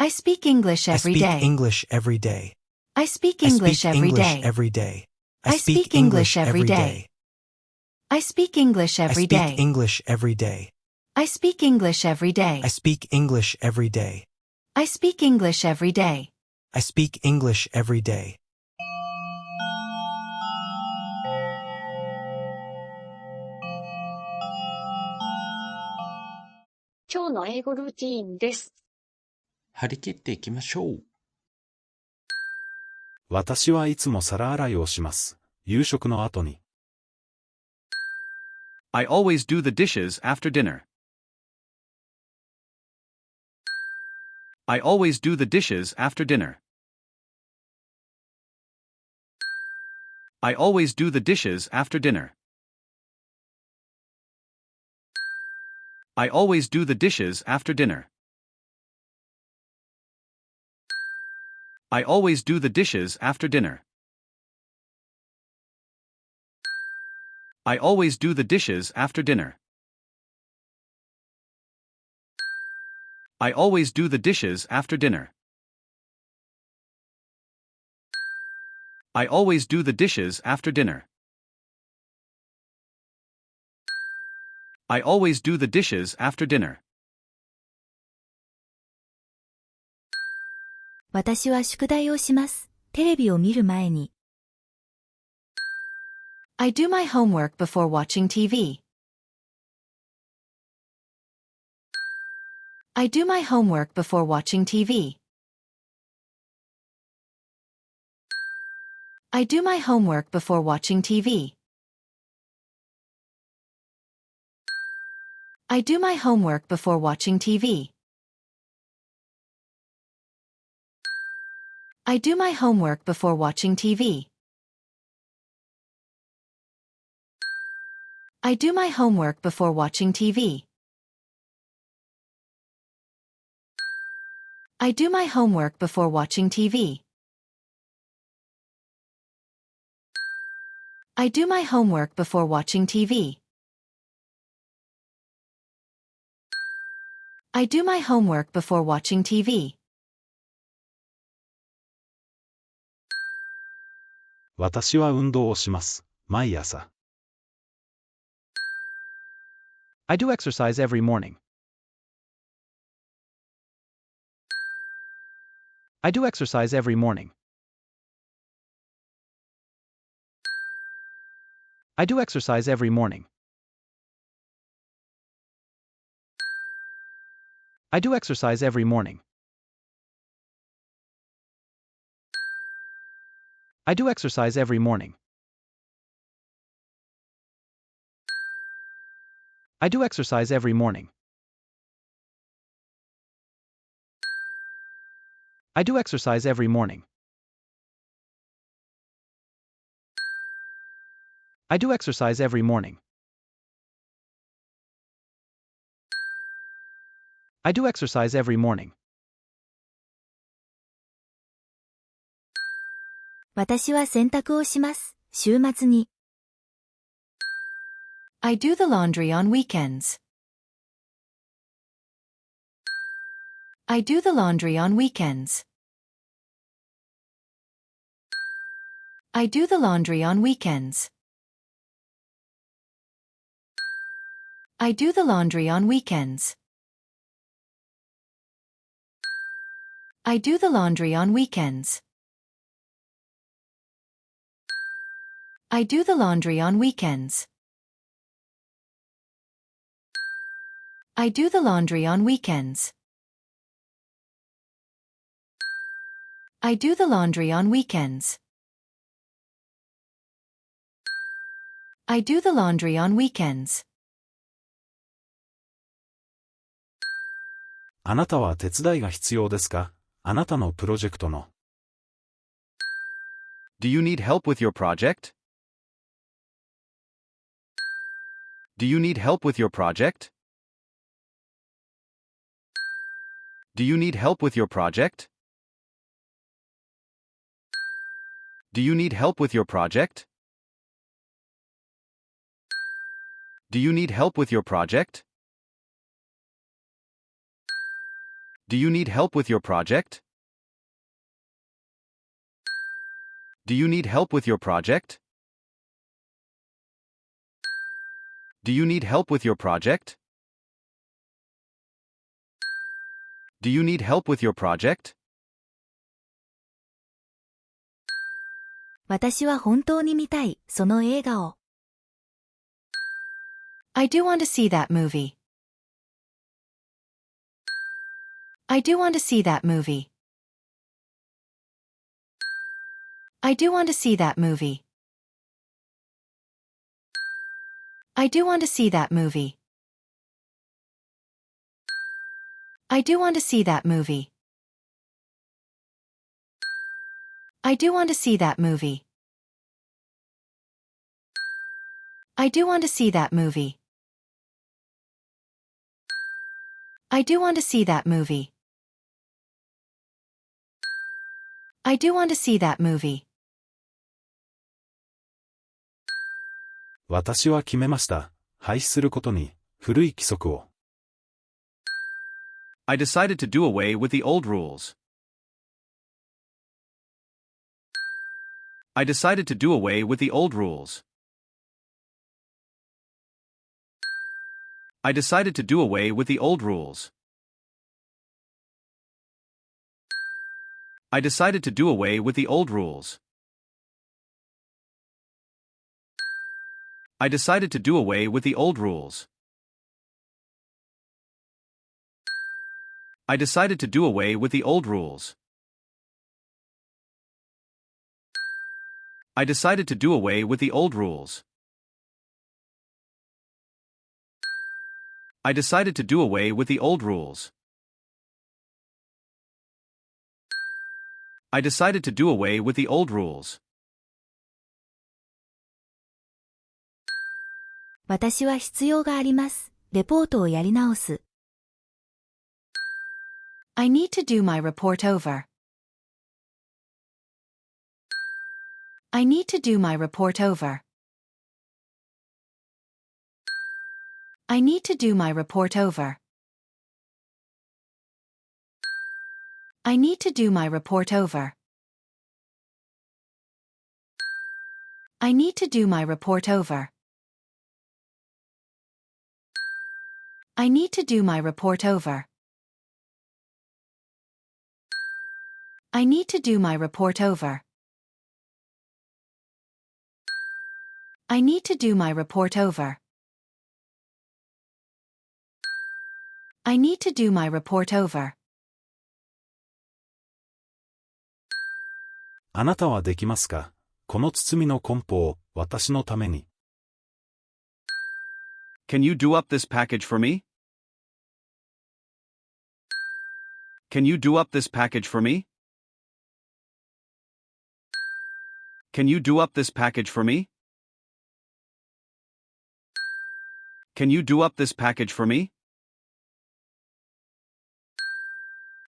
I speak English I every speak day. English every day. I speak I English speak every English day. every day. I speak English every day. I speak English I every speak day. English every day. I speak English every day. I speak English every day. I speak English every day. I speak English every day. 今日の英語ルーティーンです。張り切っていきましょう。私はいつも皿洗いをします。夕食の後に。I always do the dishes after dinner. I always do the dishes after dinner. I always do the dishes after dinner. I always do the dishes after dinner. I always do the dishes after dinner. I always do the dishes after dinner. I always do the dishes after dinner. I always do the dishes after dinner. I always do the dishes after dinner. 私は宿題をします。テレビを見る前に。I do my homework before watching TV. I do my homework before watching TV. I do my homework before watching TV. I do my homework before watching TV. I do my homework before watching TV. I do my homework before watching TV. I do my homework before watching TV. I do my homework before watching TV. I do my homework before watching TV. 私は運動をします。毎朝。I do exercise every morning. I do exercise every morning. I do exercise every morning. I do exercise every morning. I do exercise every morning. I do exercise every morning. I do exercise every morning. I do exercise every morning. I do exercise every morning. 私は洗濯をします。週末に。I do the laundry on weekends. I do the laundry on weekends. I do the laundry on weekends. I do the laundry on weekends. I do the laundry on weekends. I do the laundry on weekends. I do the laundry on weekends. I do the laundry on weekends. I do the laundry on weekends. あなたは手伝いが必要ですか？あなたのプロジェクトの。Do you need help with your project? Do you need help with your project? Do you need help with your project? Do you need help with your project? Do you need help with your project? Do you need help with your project? Do you need help with your project? Do you need help with your project? Do you need help with your project? 私は本当に見たい、その映画を。I do want to see that movie. I do want to see that movie. I do want to see that movie. I do want to see that movie. I do want to see that movie. I do want to see that movie. I do want to see that movie. I do want to see that movie. I do want to see that movie. 私は決めました。廃止することに、古い規則を。I decided to do away with the old rules. I decided to do away with the old rules. I decided to do away with the old rules. I decided to do away with the old rules. I decided to do away with the old rules. I decided to do away with the old rules. I decided to do away with the old rules. I decided to do away with the old rules. I decided to do away with the old rules. 私は必要があります。レポートをやり直す。I need to do my report over. I need to do my report over. I need to do my report over. I need to do my report over. I need to do my report over. I need to do my report over. I need to do my report over. I need to do my report over. I need to do my report over. あなたはできますか？この包みの梱包を私のために。Can you do up this package for me? Can you do up this package for me? Can you do up this package for me? Can you do up this package for me?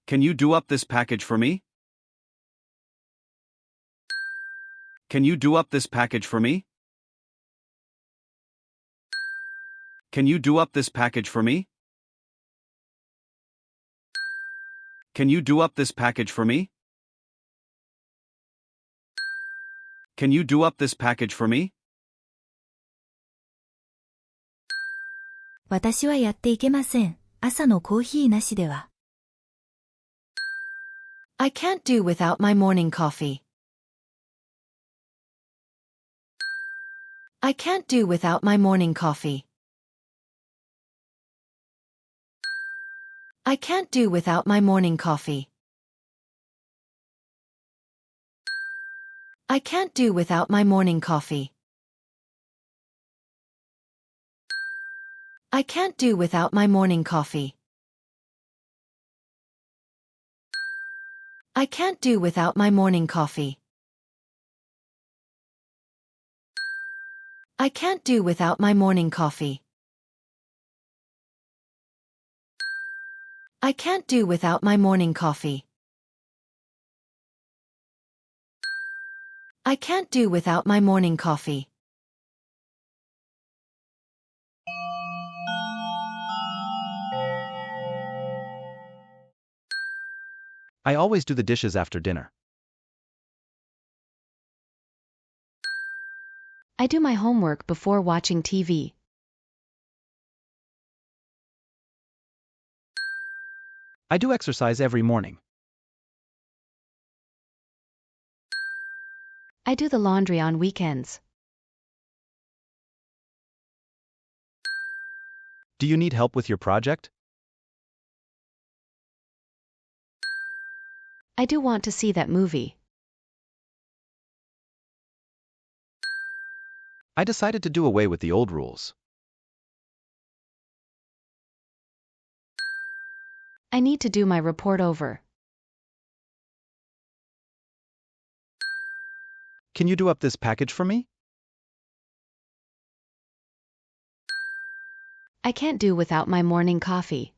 Can you do up this package for me? Can you do up this package for me? Can you do up this package for me? Can you do up this package for me? Can you do up this package for me? 私はやっていけません。朝のコーヒーなしでは。I can't do without my morning coffee. I can't do without my morning coffee. I can't do without my morning coffee. I can't do without my morning coffee. I can't do without my morning coffee. I can't do without my morning coffee. I can't do without my morning coffee. I can't do without my morning coffee. I can't do without my morning coffee. I always do the dishes after dinner. I do my homework before watching TV. I do exercise every morning. I do the laundry on weekends. Do you need help with your project? I do want to see that movie. I decided to do away with the old rules. I need to do my report over. Can you do up this package for me? I can't do without my morning coffee.